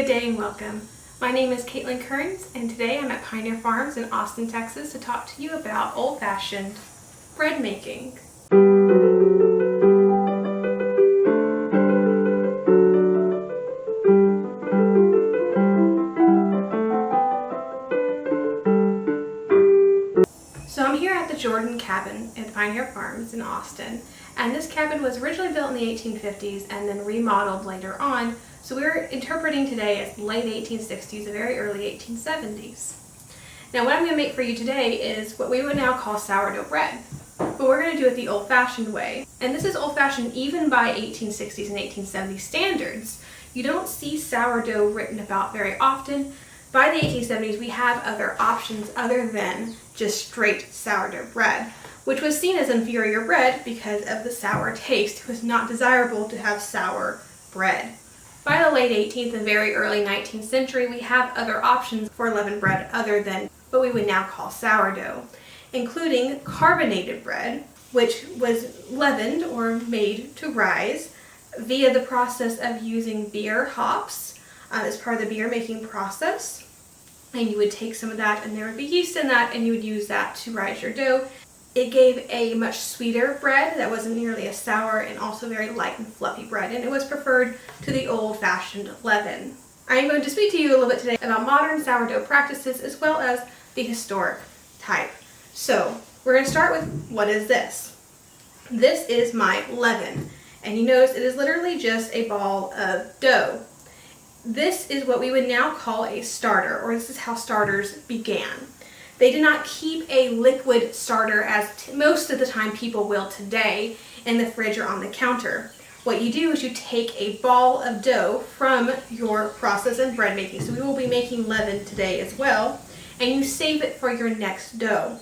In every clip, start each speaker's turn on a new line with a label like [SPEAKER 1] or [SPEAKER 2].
[SPEAKER 1] Good day and welcome. My name is Caitlin Kearns, and today I'm at Pioneer Farms in Austin, Texas to talk to you about old-fashioned bread making. So I'm here at the Jordan cabin at Pioneer Farms in Austin, and this cabin was originally built in the 1850s and then remodeled later on. So we're interpreting today as late 1860s and very early 1870s. Now what I'm going to make for you today is what we would now call sourdough bread, but we're going to do it the old-fashioned way. And this is old-fashioned even by 1860s and 1870s standards. You don't see sourdough written about very often. By the 1870s we have other options other than just straight sourdough bread, which was seen as inferior bread because of the sour taste. It was not desirable to have sour bread. By the late 18th and very early 19th century, we have other options for leavened bread other than what we would now call sourdough, including carbonated bread, which was leavened or made to rise via the process of using beer hops as part of the beer making process. And you would take some of that and there would be yeast in that, and you would use that to rise your dough. It gave a much sweeter bread that wasn't nearly as sour, and also very light and fluffy bread, and it was preferred to the old-fashioned leaven. I'm going to speak to you a little bit today about modern sourdough practices as well as the historic type. So we're going to start with, what is this? This is my leaven, and you notice it is literally just a ball of dough. This is what we would now call a starter, or this is how starters began. They did not keep a liquid starter as most of the time people will today in the fridge or on the counter. What you do is you take a ball of dough from your process in bread making. So we will be making leaven today as well, and you save it for your next dough.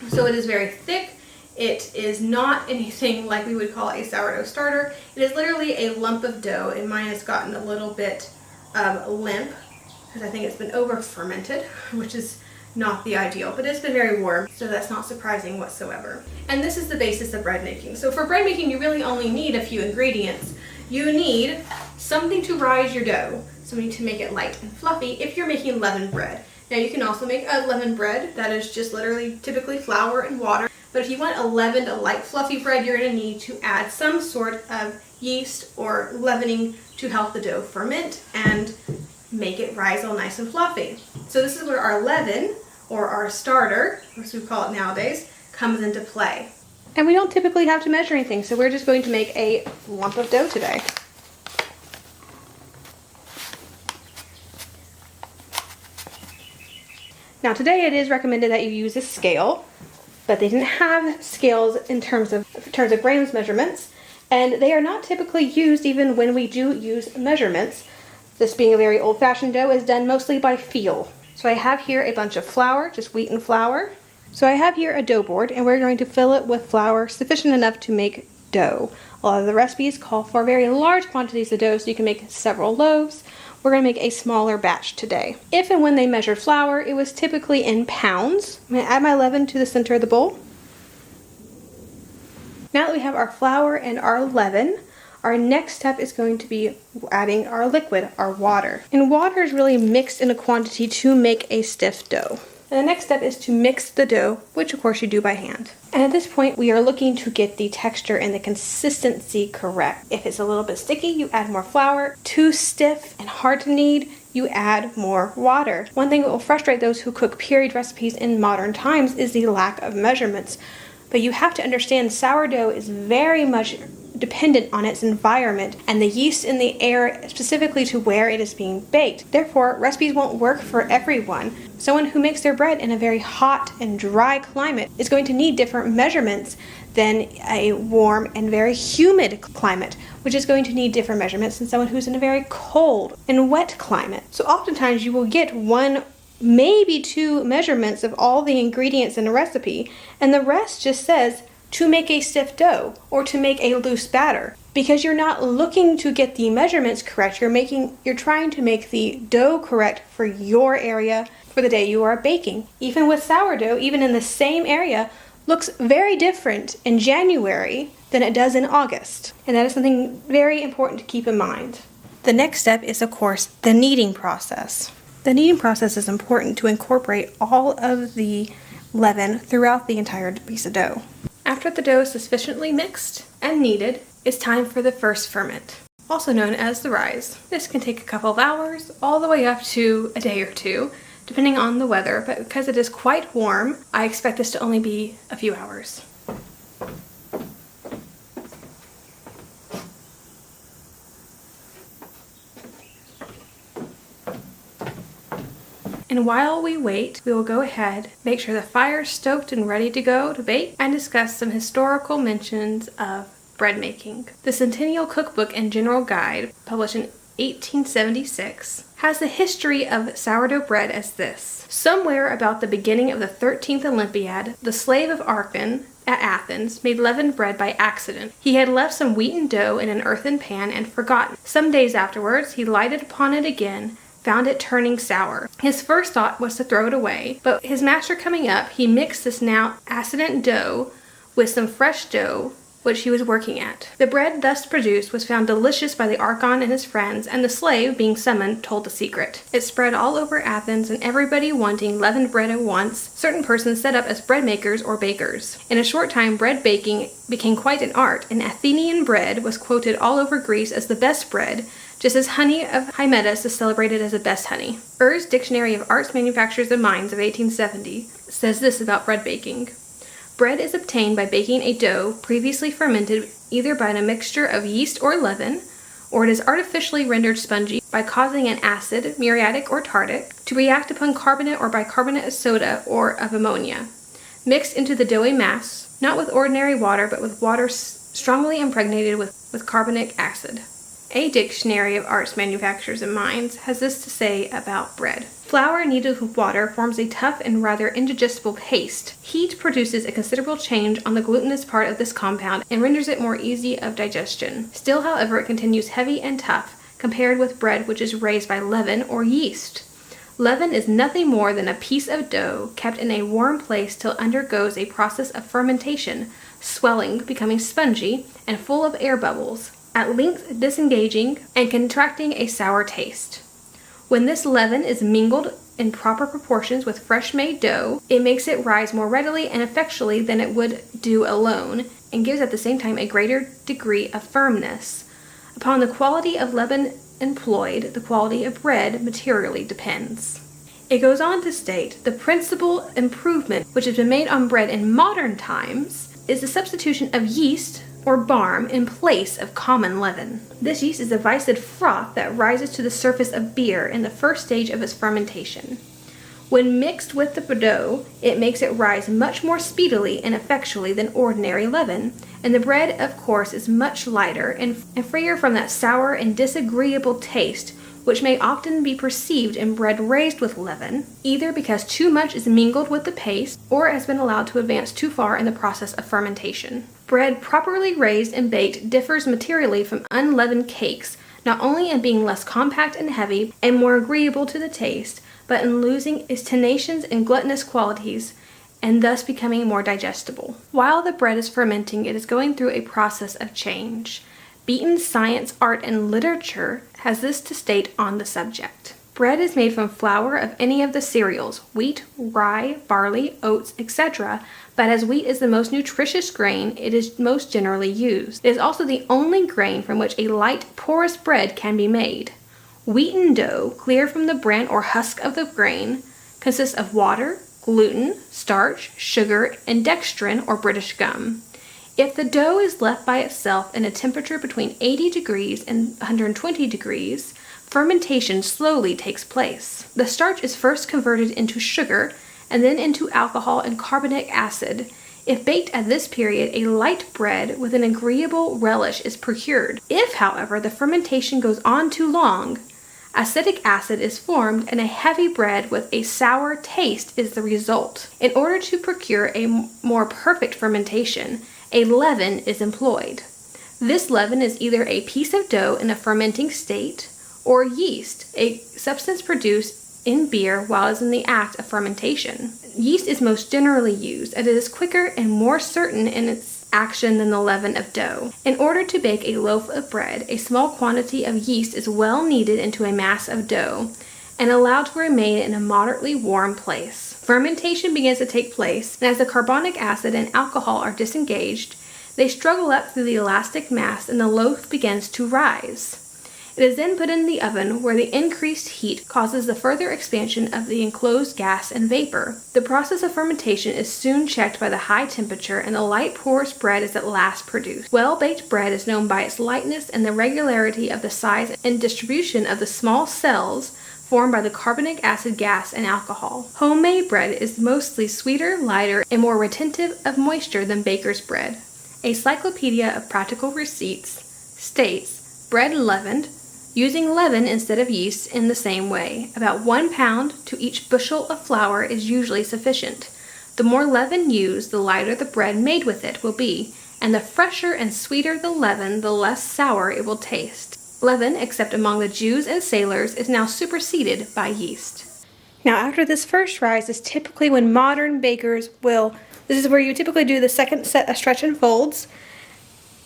[SPEAKER 1] So it is very thick. It is not anything like we would call a sourdough starter. It is literally a lump of dough, and mine has gotten a little bit limp because I think it's been over fermented, which is not the ideal, but it's been very warm, so that's not surprising whatsoever. And this is the basis of bread making. So for bread making, you really only need a few ingredients. You need something to rise your dough, something to make it light and fluffy if you're making leavened bread. Now you can also make a leavened bread that is just literally typically flour and water, but if you want a leavened, a light fluffy bread, you're going to need to add some sort of yeast or leavening to help the dough ferment and make it rise all nice and fluffy. So this is where our leaven, or our starter, as we call it nowadays, comes into play. And we don't typically have to measure anything, so we're just going to make a lump of dough today. Now today it is recommended that you use a scale, but they didn't have scales in terms of grams measurements, and they are not typically used even when we do use measurements. This being a very old-fashioned dough is done mostly by feel. So I have here a bunch of flour, just wheat and flour. So I have here a dough board, and we're going to fill it with flour sufficient enough to make dough. A lot of the recipes call for very large quantities of dough, so you can make several loaves. We're going to make a smaller batch today. If and when they measured flour, it was typically in pounds. I'm going to add my leaven to the center of the bowl. Now that we have our flour and our leaven, our next step is going to be adding our liquid, our water. And water is really mixed in a quantity to make a stiff dough. And the next step is to mix the dough, which of course you do by hand. And at this point, we are looking to get the texture and the consistency correct. If it's a little bit sticky, you add more flour. Too stiff and hard to knead, you add more water. One thing that will frustrate those who cook period recipes in modern times is the lack of measurements. But you have to understand sourdough is very much dependent on its environment and the yeast in the air specifically to where it is being baked. Therefore, recipes won't work for everyone. Someone who makes their bread in a very hot and dry climate is going to need different measurements than a warm and very humid climate, which is going to need different measurements than someone who's in a very cold and wet climate. So oftentimes you will get one, maybe two measurements of all the ingredients in a recipe, and the rest just says to make a stiff dough or to make a loose batter, because you're not looking to get the measurements correct. You're trying to make the dough correct for your area for the day you are baking. Even with sourdough, even in the same area, looks very different in January than it does in August. And that is something very important to keep in mind. The next step is, of course, the kneading process. The kneading process is important to incorporate all of the leaven throughout the entire piece of dough. After the dough is sufficiently mixed and kneaded, it's time for the first ferment, also known as the rise. This can take a couple of hours, all the way up to a day or two, depending on the weather, but because it is quite warm, I expect this to only be a few hours. And while we wait, we will go ahead, make sure the fire is stoked and ready to go to bake, and discuss some historical mentions of bread making. The Centennial Cookbook and General Guide, published in 1876, has the history of sourdough bread as this. Somewhere about the beginning of the 13th Olympiad, the slave of Archon at Athens made leavened bread by accident. He had left some wheaten dough in an earthen pan and forgotten. Some days afterwards, he lighted upon it again, found it turning sour. His first thought was to throw it away, but his master coming up, he mixed this now accident dough with some fresh dough which he was working at. The bread thus produced was found delicious by the Archon and his friends, and the slave, being summoned, told the secret. It spread all over Athens, and everybody wanting leavened bread at once, certain persons set up as bread makers or bakers. In a short time, bread baking became quite an art, and Athenian bread was quoted all over Greece as the best bread, just as honey of Hymettus is celebrated as the best honey. Er's Dictionary of Arts, Manufactures, and Mines of 1870 says this about bread baking. Bread is obtained by baking a dough previously fermented either by a mixture of yeast or leaven, or it is artificially rendered spongy by causing an acid, muriatic or tartar, to react upon carbonate or bicarbonate of soda or of ammonia, mixed into the doughy mass, not with ordinary water, but with water strongly impregnated with carbonic acid. A Dictionary of Arts, Manufactures, and Mines has this to say about bread. Flour kneaded with water forms a tough and rather indigestible paste. Heat produces a considerable change on the glutinous part of this compound and renders it more easy of digestion. Still, however, it continues heavy and tough compared with bread which is raised by leaven or yeast. Leaven is nothing more than a piece of dough kept in a warm place till it undergoes a process of fermentation, swelling, becoming spongy, and full of air bubbles, at length disengaging and contracting a sour taste. When this leaven is mingled in proper proportions with fresh-made dough, it makes it rise more readily and effectually than it would do alone, and gives at the same time a greater degree of firmness. Upon the quality of leaven employed, the quality of bread materially depends. It goes on to state, the principal improvement which has been made on bread in modern times is the substitution of yeast or barm in place of common leaven. This yeast is a viscid froth that rises to the surface of beer in the first stage of its fermentation. When mixed with the dough, it makes it rise much more speedily and effectually than ordinary leaven, and the bread, of course, is much lighter and freer from that sour and disagreeable taste which may often be perceived in bread raised with leaven, either because too much is mingled with the paste or has been allowed to advance too far in the process of fermentation. Bread properly raised and baked differs materially from unleavened cakes, not only in being less compact and heavy and more agreeable to the taste, but in losing its tenacious and gluttonous qualities, and thus becoming more digestible. While the bread is fermenting, it is going through a process of change. Beaton's Science, Art, and Literature has this to state on the subject. Bread is made from flour of any of the cereals, wheat, rye, barley, oats, etc., but as wheat is the most nutritious grain, it is most generally used. It is also the only grain from which a light, porous bread can be made. Wheaten dough, clear from the bran or husk of the grain, consists of water, gluten, starch, sugar, and dextrin or British gum. If the dough is left by itself in a temperature between 80 degrees and 120 degrees, fermentation slowly takes place. The starch is first converted into sugar and then into alcohol and carbonic acid. If baked at this period, a light bread with an agreeable relish is procured. If, however, the fermentation goes on too long, acetic acid is formed and a heavy bread with a sour taste is the result. In order to procure a more perfect fermentation, a leaven is employed. This leaven is either a piece of dough in a fermenting state or yeast, a substance produced in beer while it is in the act of fermentation. Yeast is most generally used, as it is quicker and more certain in its action than the leaven of dough. In order to bake a loaf of bread, a small quantity of yeast is well kneaded into a mass of dough and allowed to remain in a moderately warm place. Fermentation begins to take place, and as the carbonic acid and alcohol are disengaged, they struggle up through the elastic mass and the loaf begins to rise. It is then put in the oven where the increased heat causes the further expansion of the enclosed gas and vapor. The process of fermentation is soon checked by the high temperature and the light porous bread is at last produced. Well-baked bread is known by its lightness and the regularity of the size and distribution of the small cells formed by the carbonic acid gas and alcohol. Homemade bread is mostly sweeter, lighter, and more retentive of moisture than baker's bread. A Cyclopedia of Practical Receipts states, bread leavened, using leaven instead of yeast in the same way. About 1 pound to each bushel of flour is usually sufficient. The more leaven used, the lighter the bread made with it will be, and the fresher and sweeter the leaven, the less sour it will taste. Leaven, except among the Jews and sailors, is now superseded by yeast. Now after this first rise is typically when modern bakers this is where you typically do the second set of stretch and folds,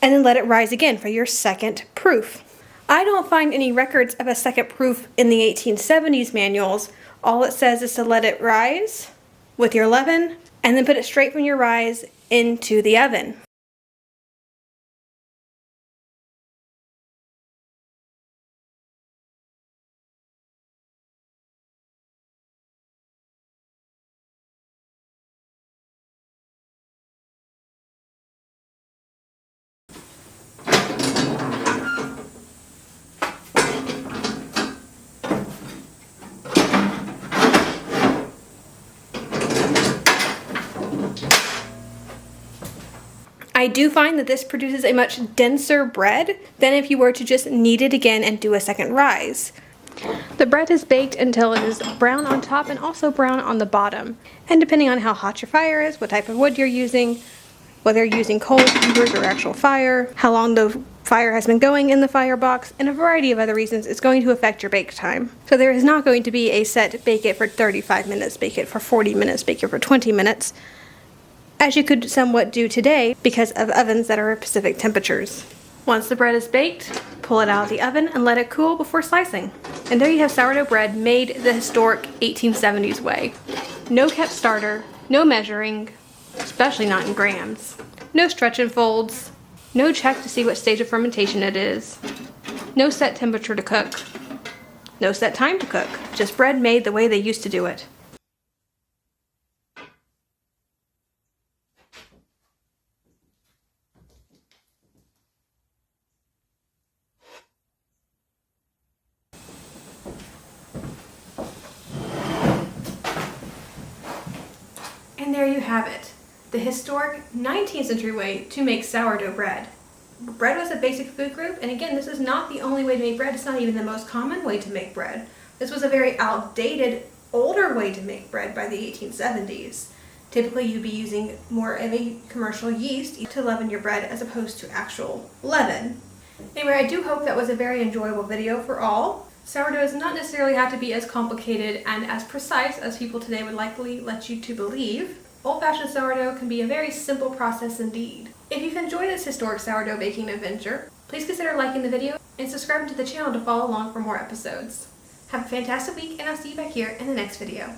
[SPEAKER 1] and then let it rise again for your second proof. I don't find any records of a second proof in the 1870s manuals. All it says is to let it rise with your leaven, and then put it straight from your rise into the oven. I do find that this produces a much denser bread than if you were to just knead it again and do a second rise. The bread is baked until it is brown on top and also brown on the bottom. And depending on how hot your fire is, what type of wood you're using, whether you're using coal embers or actual fire, how long the fire has been going in the firebox, and a variety of other reasons, it's going to affect your bake time. So there is not going to be a set bake it for 35 minutes, bake it for 40 minutes, bake it for 20 minutes. As you could somewhat do today because of ovens that are at specific temperatures. Once the bread is baked, pull it out of the oven and let it cool before slicing. And there you have sourdough bread made the historic 1870s way. No kept starter, no measuring, especially not in grams. No stretch and folds, no check to see what stage of fermentation it is, no set temperature to cook, no set time to cook, just bread made the way they used to do it. And there you have it, the historic 19th century way to make sourdough bread. Bread was a basic food group, and again, this is not the only way to make bread. It's not even the most common way to make bread. This was a very outdated, older way to make bread by the 1870s. Typically, you'd be using more of a commercial yeast to leaven your bread as opposed to actual leaven. Anyway, I do hope that was a very enjoyable video for all. Sourdough does not necessarily have to be as complicated and as precise as people today would likely let you to believe. Old-fashioned sourdough can be a very simple process indeed. If you've enjoyed this historic sourdough baking adventure, please consider liking the video and subscribing to the channel to follow along for more episodes. Have a fantastic week, and I'll see you back here in the next video.